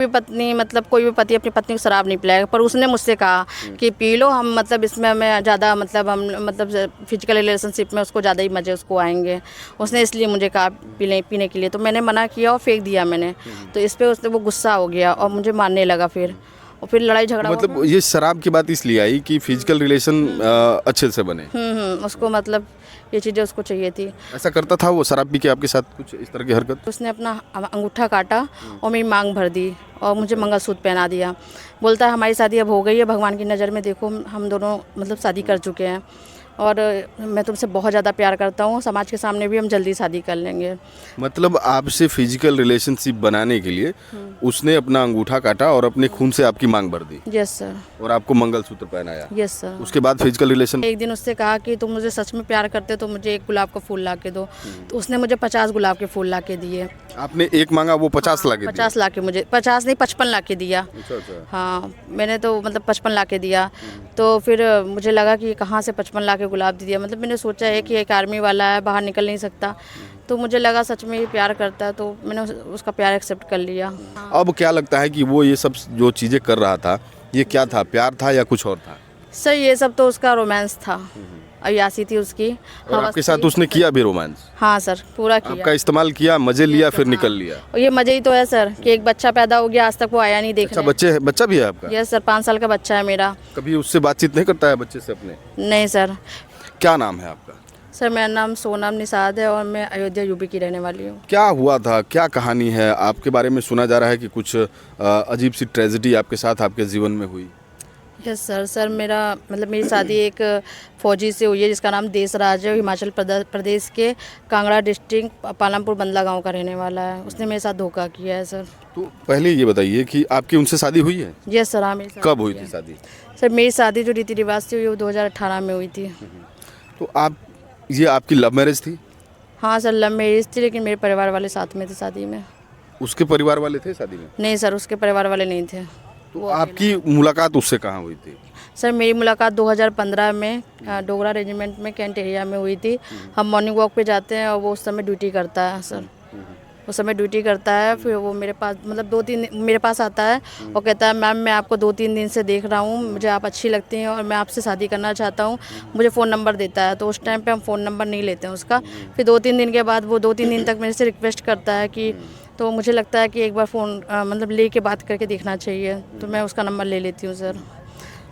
कोई पत्नी मतलब कोई भी पति अपनी पत्नी को शराब नहीं पिलाएगा, पर उसने मुझसे कहा कि पी लो, हम मतलब इसमें हमें ज़्यादा मतलब हम मतलब फिजिकल रिलेशनशिप में उसको ज़्यादा ही मज़े उसको आएंगे। उसने इसलिए मुझे कहा पीने के लिए, तो मैंने मना किया और फेंक दिया मैंने। तो इस पर उसने वो गुस्सा हो गया और मुझे मारने लगा फिर, और फिर लड़ाई झगड़ा मतलब ये शराब की बात इसलिए आई कि फिजिकल रिलेशन अच्छे से बने। उसको मतलब ये चीज़ें उसको चाहिए थी। ऐसा करता था वो शराब पी के आपके साथ कुछ इस तरह की हरकत? उसने अपना अंगूठा काटा और मेरी मांग भर दी और मुझे मंगलसूत्र पहना दिया। बोलता है हमारी शादी अब हो गई है, भगवान की नज़र में देखो हम दोनों मतलब शादी कर चुके हैं और मैं तुमसे बहुत ज़्यादा प्यार करता हूँ, समाज के सामने भी हम जल्दी शादी कर लेंगे। मतलब आपसे फिजिकल रिलेशनशिप बनाने के लिए उसने अपना अंगूठा काटा और अपने खून से आपकी मांग भर दी यस सर। और आपको मंगलसूत्र पहनाया। Yes sir. उसके बाद फिजिकल रिलेशन? एक दिन उससे कहा कि तुम मुझे सच में प्यार करते तो मुझे एक गुलाब का फूल ला के दो। तो उसने मुझे 50 गुलाब के फूल ला के दिए। आपने एक मांगा, वो 50 ला के दिए? 50 ला के, मुझे 50 नहीं 55 ला के दिया। अच्छा। हाँ, मैंने तो मतलब 55 ला के दिया। तो फिर मुझे लगा कि कहाँ से 55 ला के गुलाब दे दिया। मतलब मैंने सोचा है कि एक आर्मी वाला है, बाहर निकल नहीं सकता, तो मुझे लगा सच में ये प्यार करता है, तो मैंने उसका प्यार एक्सेप्ट कर लिया। अब क्या लगता है कि वो ये सब जो चीज़ें कर रहा था, ये क्या था, प्यार था या कुछ और था? सर ये सब तो उसका रोमांस था, अयासी थी उसकी। और आपके साथ उसने किया भी रोमांस? हाँ सर, पूरा किया। आपका इस्तेमाल किया, मजे लिया, फिर निकल लिया? और ये मजे ही तो है सर कि एक बच्चा पैदा हो गया, आज तक वो आया नहीं देखने। अच्छा, बच्चा भी है आपका? यस सर, 5 साल का बच्चा है मेरा। कभी उससे बातचीत नहीं करता है बच्चे से अपने? नहीं सर। क्या नाम है आपका? सर मेरा नाम सोनम निषाद है और मैं अयोध्या यूपी की रहने वाली हूँ। क्या हुआ था, क्या कहानी है? आपके बारे में सुना जा रहा है कि कुछ अजीब सी ट्रेजेडी आपके साथ आपके जीवन में हुई। यस सर मेरा मतलब मेरी शादी एक फौजी से हुई है जिसका नाम देशराज है। हिमाचल प्रदेश के कांगड़ा डिस्ट्रिक्ट पालमपुर बंदला गांव का रहने वाला है। उसने मेरे साथ धोखा किया है सर। तो पहले ये बताइए कि आपकी उनसे शादी हुई है? Yes sir. हाँ, मेरी कब हुई थी शादी? सर मेरी शादी जो रीति रिवाज थी वो 2018 में हुई थी। तो ये आपकी लव मैरिज थी? हाँ सर, लव मैरिज थी, लेकिन मेरे परिवार वाले साथ में थे शादी में। उसके परिवार वाले थे शादी में? नहीं सर, उसके परिवार वाले नहीं थे। तो आपकी मुलाकात उससे कहाँ हुई थी? सर मेरी मुलाकात 2015 में डोगरा रेजिमेंट में कैंट एरिया में हुई थी। हम मॉर्निंग वॉक पे जाते हैं और वो उस समय ड्यूटी करता है सर। उस समय ड्यूटी करता है, फिर वो मेरे पास मतलब 2-3 मेरे पास आता है और कहता है मैम मैं आपको 2-3 दिन से देख रहा हूँ, मुझे आप अच्छी लगती हैं और मैं आपसे शादी करना चाहता हूँ। मुझे फ़ोन नंबर देता है, तो उस टाइम पे हम फ़ोन नंबर नहीं लेते हैं उसका। फिर 2-3 दिन के बाद वो 2-3 दिन तक मेरे से रिक्वेस्ट करता है कि, तो मुझे लगता है कि एक बार फ़ोन मतलब ले के बात करके देखना चाहिए, तो मैं उसका नंबर ले लेती हूँ सर।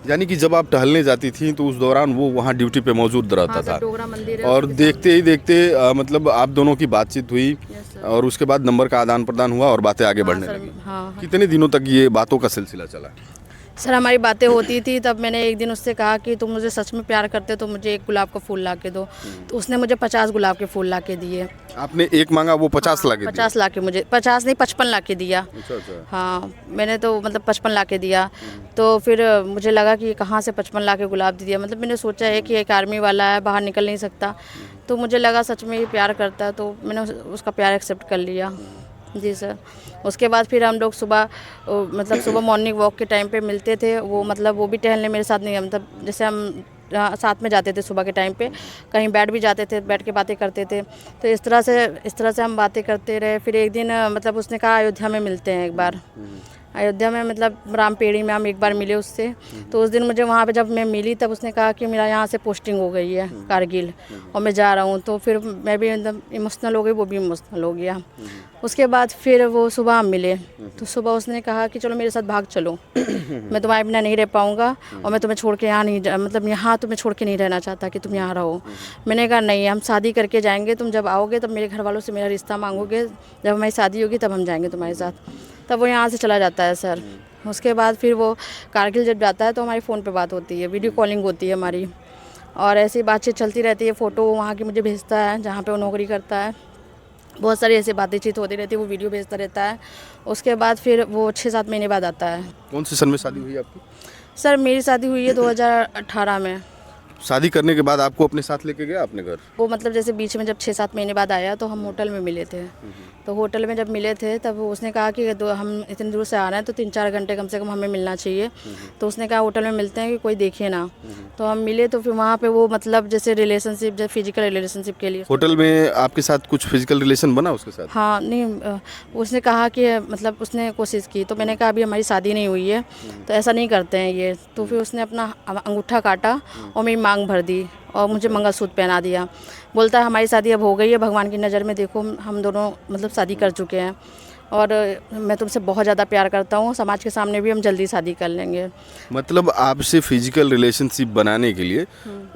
यानी कि जब आप टहलने जाती थी तो उस दौरान वो वहाँ ड्यूटी पे मौजूद रहता हाँ, था डोगरा मंदिर है और उसके देखते ही देखते मतलब आप दोनों की बातचीत हुई और उसके बाद नंबर का आदान प्रदान हुआ और बातें आगे बढ़ने लगी। हाँ। कितने दिनों तक ये बातों का सिलसिला चला? सर हमारी बातें होती थी, तब मैंने एक दिन उससे कहा कि तुम मुझे सच में प्यार करते तो मुझे एक गुलाब का फूल ला के दो। तो उसने मुझे 50 गुलाब के फूल ला के दिए। आपने एक मांगा, वो 50 ला के दिए? 50 ला के, मुझे 50 नहीं 55 ला के दिया। अच्छा। हाँ, मैंने तो मतलब 55 ला के दिया। तो फिर मुझे लगा कि कहाँ से 55 ला के गुलाब दे दिया। मतलब मैंने सोचा है कि एक आर्मी वाला है, बाहर निकल नहीं सकता, तो मुझे लगा सच में ये प्यार करता है, तो मैंने उसका प्यार एक्सेप्ट कर लिया। जी सर। उसके बाद फिर हम लोग सुबह मतलब सुबह मॉर्निंग वॉक के टाइम पे मिलते थे। वो मतलब वो भी टहलने मेरे साथ नहीं, मतलब जैसे हम साथ में जाते थे सुबह के टाइम पे, कहीं बैठ भी जाते थे, बैठ के बातें करते थे। तो इस तरह से हम बातें करते रहे। फिर एक दिन मतलब उसने कहा अयोध्या में मिलते हैं एक बार। अयोध्या में मतलब रामपेड़ी में हम एक बार मिले उससे। तो उस दिन मुझे वहाँ पे जब मैं मिली तब उसने कहा कि मेरा यहाँ से पोस्टिंग हो गई है कारगिल और मैं जा रहा हूँ। तो फिर मैं भी एकदम इमोशनल हो गई, वो भी इमोशनल हो गया। उसके बाद फिर वो सुबह हम मिले, तो सुबह उसने कहा कि चलो मेरे साथ भाग चलो, मैं तुम्हारे बिना नहीं रह पाऊँगा और मैं तुम्हें छोड़ के यहाँ नहीं मतलब यहाँ तुम्हें छोड़ के नहीं रहना चाहता कि तुम यहाँ रहो। मैंने कहा नहीं, हम शादी करके जाएंगे, तुम जब आओगे तब मेरे घर वालों से मेरा रिश्ता मांगोगे, जब हमारी शादी होगी तब हम जाएंगे तुम्हारे साथ। तब वो यहाँ से चला जाता है सर। उसके बाद फिर वो कारगिल जब जाता है तो हमारी फ़ोन पे बात होती है, वीडियो कॉलिंग होती है हमारी, और ऐसी बातचीत चलती रहती है। फ़ोटो वहाँ की मुझे भेजता है जहाँ पे वो नौकरी करता है, बहुत सारी ऐसी बातचीत होती रहती है, वो वीडियो भेजता रहता है। उसके बाद फिर वो 6-7 महीने बाद आता है। कौन से सन में शादी हुई आपकी? सर मेरी शादी हुई है 2018 में। शादी करने के बाद आपको अपने साथ लेके गया अपने घर? वो मतलब जैसे बीच में जब 6-7 महीने बाद आया तो हम होटल में मिले थे। तो होटल में जब मिले थे तब उसने कहा कि हम इतनी दूर से आ रहे हैं तो 3-4 घंटे कम से कम हमें मिलना चाहिए। तो उसने कहा होटल में मिलते हैं कि कोई देखे ना। तो हम मिले तो फिर वहाँ पे वो मतलब जैसे रिलेशनशिप, जैसे फिजिकल रिलेशनशिप के लिए। होटल में आपके साथ कुछ फिजिकल रिलेशन बना उसके साथ? हाँ, नहीं उसने कहा कि मतलब उसने कोशिश की तो मैंने कहा अभी हमारी शादी नहीं हुई है तो ऐसा नहीं करते हैं ये। तो फिर उसने अपना अंगूठा काटा और मेरी मांग भर दी और मुझे मंगलसूत्र पहना दिया। बोलता है हमारी शादी अब हो गई है, भगवान की नज़र में देखो हम दोनों मतलब शादी कर चुके हैं और मैं तुमसे बहुत ज़्यादा प्यार करता हूँ, समाज के सामने भी हम जल्दी शादी कर लेंगे। मतलब आपसे फिजिकल रिलेशनशिप बनाने के लिए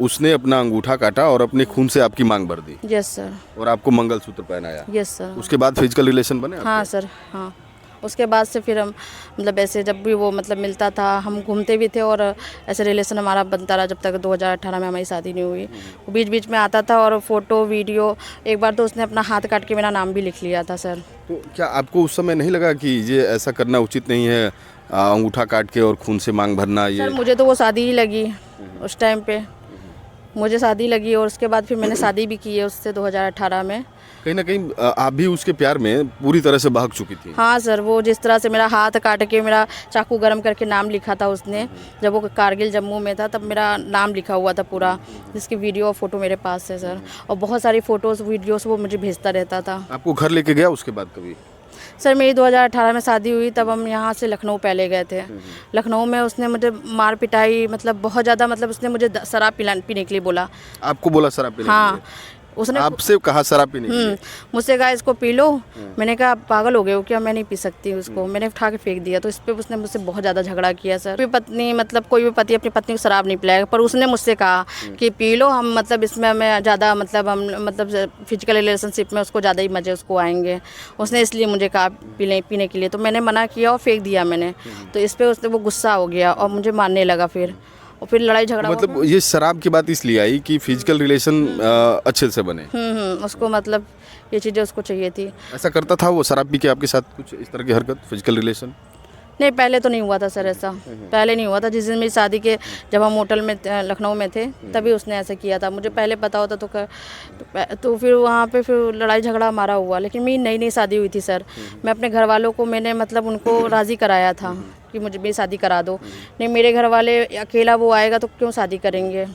उसने अपना अंगूठा काटा और अपने खून से आपकी मांग भर दी यस सर। और आपको मंगलसूत्र पहनाया। Yes sir. उसके बाद फिजिकल रिलेशन बने आपके? हाँ सर, हाँ। उसके बाद से फिर हम मतलब ऐसे जब भी वो मतलब मिलता था हम घूमते भी थे और ऐसे रिलेशन हमारा बनता रहा जब तक 2018 में हमारी शादी नहीं हुई। वो बीच बीच में आता था और फोटो वीडियो, एक बार तो उसने अपना हाथ काट के मेरा नाम भी लिख लिया था सर। तो क्या आपको उस समय नहीं लगा कि ये ऐसा करना उचित नहीं है, अंगूठा काट के और खून से मांग भरना? ये सर मुझे तो वो शादी ही लगी उस टाइम पे, मुझे शादी लगी और उसके बाद फिर मैंने शादी भी की है उससे 2018 में। कहीं ना कहीं आप भी उसके प्यार में पूरी तरह से बहक चुकी थी। हाँ सर, वो जिस तरह से मेरा हाथ काट के मेरा चाकू गरम करके नाम लिखा था उसने, जब वो कारगिल जम्मू में था तब मेरा नाम लिखा हुआ था पूरा, जिसकी वीडियो और फोटो मेरे पास है सर। और बहुत सारी फ़ोटोज़ वीडियोस वो मुझे भेजता रहता था। आपको घर लेके गया उसके बाद कभी? सर मेरी 2018 में शादी हुई तब हम यहाँ से लखनऊ पहले गए थे। लखनऊ में उसने मुझे मार पिटाई मतलब बहुत ज़्यादा, मतलब उसने मुझे शराब पीने के लिए बोला। आपको बोला शराब पीने के हाँ, लिए? उसने आपसे कहा शराब पीने के लिए? मुझसे कहा इसको पी लो। मैंने कहा आप पागल हो गए हो क्या, मैं नहीं पी सकती उसको। मैंने उठा के फेंक दिया। तो इस पे उसने मुझसे बहुत ज़्यादा झगड़ा किया सर। कोई पत्नी मतलब कोई भी पति अपनी पत्नी को शराब नहीं पिलाएगा, पर उसने मुझसे कहा कि पी लो, हम मतलब इसमें हमें ज़्यादा मतलब हम मतलब फिजिकल रिलेशनशिप में उसको ज़्यादा ही मज़े उसको आएंगे। उसने इसलिए मुझे कहा पीने के लिए, तो मैंने मना किया और फेंक दिया मैंने। तो इस पर उसने वो गुस्सा हो गया और मुझे मारने लगा फिर, और फिर लड़ाई झगड़ा मतलब ये शराब की बात इसलिए आई कि फिजिकल रिलेशन अच्छे से बने। उसको मतलब ये चीज़ें उसको चाहिए थी। ऐसा करता था वो शराब पी के आपके साथ कुछ इस तरह की हरकत, फिजिकल रिलेशन? नहीं, पहले तो नहीं हुआ था सर ऐसा, पहले नहीं हुआ था। जिस दिन मेरी शादी के जब हम होटल में लखनऊ में थे तभी उसने ऐसा किया था। मुझे पहले पता होता तो फिर वहाँ पे फिर लड़ाई झगड़ा हमारा हुआ। लेकिन मेरी नई नई शादी हुई थी सर। मैं अपने घर वालों को मैंने मतलब उनको राज़ी कराया था कि मुझे मेरी शादी करा दो। नहीं, मेरे घर वाले अकेला वो आएगा तो क्यों शादी करेंगे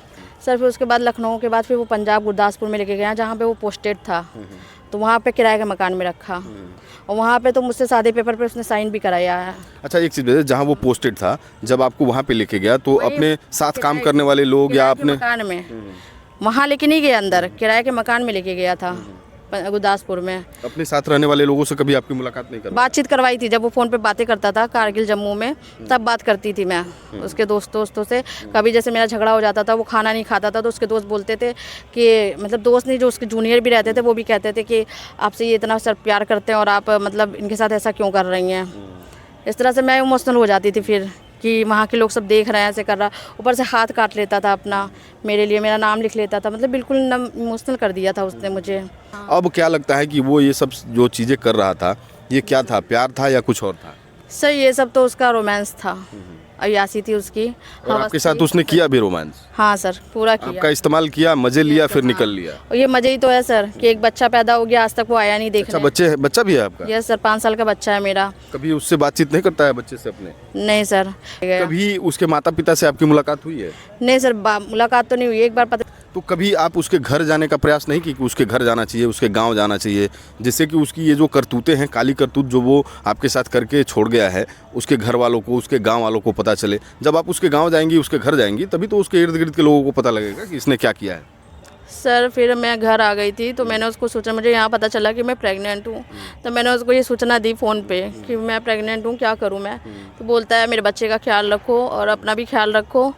सर। फिर उसके बाद लखनऊ के बाद फिर वो पंजाब गुरदासपुर में लेके गया जहाँ पे वो पोस्टेड था। तो वहाँ पे किराए के मकान में रखा और वहाँ पे तो मुझसे शादी पेपर पे उसने साइन भी कराया है। अच्छा, एक चीज़ बताइए, जहाँ वो पोस्टेड था जब आपको वहाँ पे लेके गया तो अपने साथ काम करने वाले लोग या अपने मकान में वहाँ लेके नहीं गया, अंदर किराए के मकान में लेके गया था गुरदासपुर में। अपने साथ रहने वाले लोगों से कभी आपकी मुलाकात नहीं करवाई? बातचीत करवाई थी, जब वो फ़ोन पे बातें करता था कारगिल जम्मू में तब बात करती थी मैं उसके दोस्तों से। कभी जैसे मेरा झगड़ा हो जाता था, वो खाना नहीं खाता था तो उसके दोस्त बोलते थे कि मतलब दोस्त नहीं, जो उसके जूनियर भी रहते थे वो भी कहते थे कि आपसे ये इतना सर प्यार करते हैं और आप मतलब इनके साथ ऐसा क्यों कर रही हैं। इस तरह से मैं इमोशनल हो जाती थी फिर कि वहाँ के लोग सब देख रहे हैं ऐसे कर रहा। ऊपर से हाथ काट लेता था अपना मेरे लिए, मेरा नाम लिख लेता था, मतलब बिल्कुल इमोशनल कर दिया था उसने मुझे। अब क्या लगता है कि वो ये सब जो चीज़ें कर रहा था ये क्या था, प्यार था या कुछ और था? सर ये सब तो उसका रोमांस था, अयासी थी उसकी। और आपके साथ उसने किया भी रोमांस? हाँ सर, पूरा किया। आपका इस्तेमाल किया, मजे लिया, फिर निकल लिया? और ये मजे ही तो है सर कि एक बच्चा पैदा हो गया, आज तक वो आया नहीं देखने। अच्छा, बच्चा भी है आपका? यस सर, 5 साल का बच्चा है मेरा। कभी उससे बातचीत नहीं करता है बच्चे से अपने? नहीं सर। कभी उसके माता पिता से आपकी मुलाकात हुई है? नहीं सर, मुलाकात तो नहीं हुई, एक बार पता। तो कभी आप उसके घर जाने का प्रयास नहीं की कि उसके घर जाना चाहिए, उसके गांव जाना चाहिए, जिससे कि उसकी ये जो करतूतें हैं, काली करतूत जो वो आपके साथ करके छोड़ गया है, उसके घर वालों को, उसके गांव वालों को पता चले? जब आप उसके गांव जाएंगी, उसके घर जाएंगी, तभी तो उसके इर्द गिर्द के लोगों को पता लगेगा कि इसने क्या किया है। सर फिर मैं घर आ गई थी तो मैंने उसको सोचा, मुझे यहाँ पता चला कि मैं प्रेग्नेंट हूँ, तो मैंने उसको ये सूचना दी फ़ोन पे कि मैं प्रेग्नेंट हूँ, क्या करूँ मैं। तो बोलता है मेरे बच्चे का ख्याल रखो और अपना भी ख्याल रखो।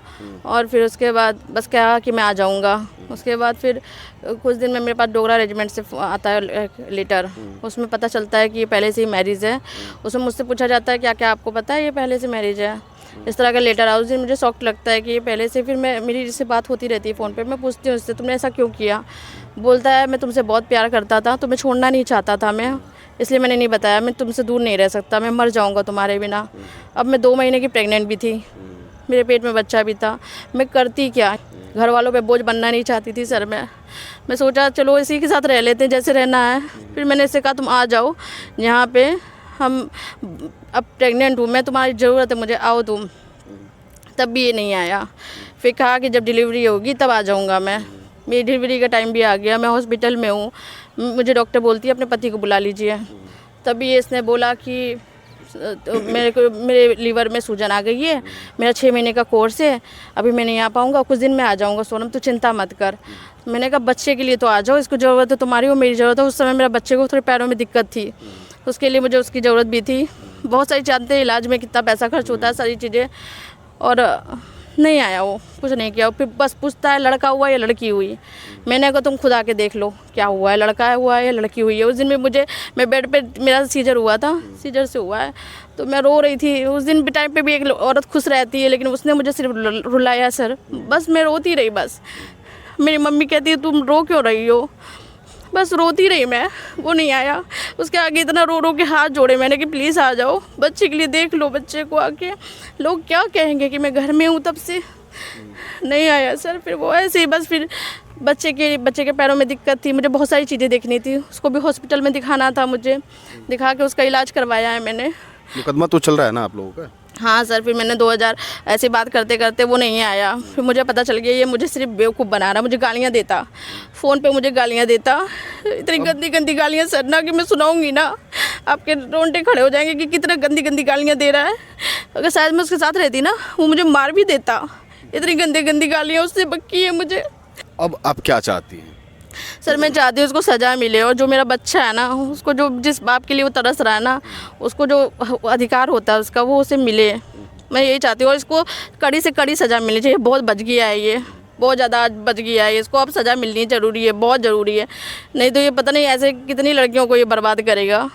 और फिर उसके बाद बस कहा कि मैं आ जाऊँगा। उसके बाद फिर कुछ दिन में मेरे पास डोगरा रेजिमेंट से आता है लेटर, उसमें पता चलता है कि ये पहले से ही मैरिज है। उसमें मुझसे पूछा जाता है क्या क्या आपको पता है ये पहले से मैरिज है, इस तरह का लेटर आया। उस दिन मुझे शौक लगता है कि ये पहले से, फिर मेरी जिससे बात होती रहती है फ़ोन पे, मैं पूछती हूँ उससे तुमने ऐसा क्यों किया। बोलता है मैं तुमसे बहुत प्यार करता था, तुम्हें छोड़ना नहीं चाहता था मैं, इसलिए मैंने नहीं बताया। मैं तुमसे दूर नहीं रह सकता, मैं मर जाऊँगा तुम्हारे बिना। अब मैं 2 महीने की प्रेग्नेंट भी थी, मेरे पेट में बच्चा भी था, मैं करती क्या। घर वालों पे बोझ बनना नहीं चाहती थी सर। मैं सोचा चलो इसी के साथ रह लेते हैं जैसे रहना है। फिर मैंने इससे कहा तुम आ जाओ यहाँ पे, हम अब प्रेग्नेंट हूँ मैं, तुम्हारी ज़रूरत है मुझे, आओ तुम। तब भी ये नहीं आया। फिर कहा कि जब डिलीवरी होगी तब आ जाऊँगा मैं। मेरी डिलीवरी का टाइम भी आ गया, मैं हॉस्पिटल में हूँ। मुझे डॉक्टर बोलती है अपने पति को बुला लीजिए। तभी इसने बोला कि तो मेरे लीवर में सूजन आ गई है, मेरा 6 महीने का कोर्स है, अभी मैं नहीं आ पाऊँगा, कुछ दिन में आ जाऊँगा सोनम, तू चिंता मत कर। मैंने कहा बच्चे के लिए तो आ जाओ, इसको ज़रूरत है तुम्हारी, वो मेरी ज़रूरत है। उस समय मेरे बच्चे को थोड़े पैरों में दिक्कत थी, उसके लिए मुझे उसकी ज़रूरत भी थी। बहुत सारी जानते हैं इलाज में कितना पैसा खर्च होता है, सारी चीज़ें। और नहीं आया, वो कुछ नहीं किया। फिर बस पूछता है लड़का हुआ या लड़की हुई। मैंने कहा तुम खुद आके देख लो क्या हुआ है, लड़का हुआ है या लड़की हुई है। उस दिन भी मैं बेड पे, मेरा सीजर हुआ था, सीजर से हुआ है, तो मैं रो रही थी। उस दिन भी टाइम पे भी एक औरत खुश रहती है, लेकिन उसने मुझे सिर्फ रुलाया सर। बस मैं रोती रही। बस मेरी मम्मी कहती है तुम रो क्यों रही हो, बस रोती रही मैं। वो नहीं आया। उसके आगे इतना रो रो के हाथ जोड़े मैंने कि प्लीज़ आ जाओ, बच्चे के लिए देख लो बच्चे को आके, लोग क्या कहेंगे कि मैं घर में हूँ। तब से नहीं आया सर। फिर वो ऐसे ही बस, फिर बच्चे के पैरों में दिक्कत थी, मुझे बहुत सारी चीज़ें देखनी थी, उसको भी हॉस्पिटल में दिखाना था। मुझे दिखा के उसका इलाज करवाया है मैंने। मुकदमा तो चल रहा है ना आप लोगों का? हाँ सर। फिर मैंने 2000 ऐसी बात करते करते वो नहीं आया। फिर मुझे पता चल गया ये मुझे सिर्फ बेवकूफ़ बना रहा, मुझे गालियाँ देता, फ़ोन पे मुझे गालियाँ देता, इतनी गंदी गंदी गालियाँ सर ना कि मैं सुनाऊंगी ना आपके रोंगटे खड़े हो जाएंगे कि कितना गंदी गंदी गालियाँ दे रहा है। अगर शायद मैं उसके साथ रहती ना, वो मुझे मार भी देता। इतनी गंदी गंदी गालियाँ उससे बकी है मुझे। अब आप क्या चाहती हैं? सर मैं चाहती हूँ उसको सज़ा मिले, और जो मेरा बच्चा है ना, उसको जो जिस बाप के लिए वो तरस रहा है ना, उसको जो अधिकार होता है उसका, वो उसे मिले। मैं यही चाहती हूँ। और इसको कड़ी से कड़ी सज़ा मिलनी चाहिए। बहुत बच गया है ये, बहुत ज़्यादा बच गया है। इसको अब सज़ा मिलनी ज़रूरी है, बहुत ज़रूरी है। नहीं तो ये पता नहीं ऐसे कितनी लड़कियों को ये बर्बाद करेगा।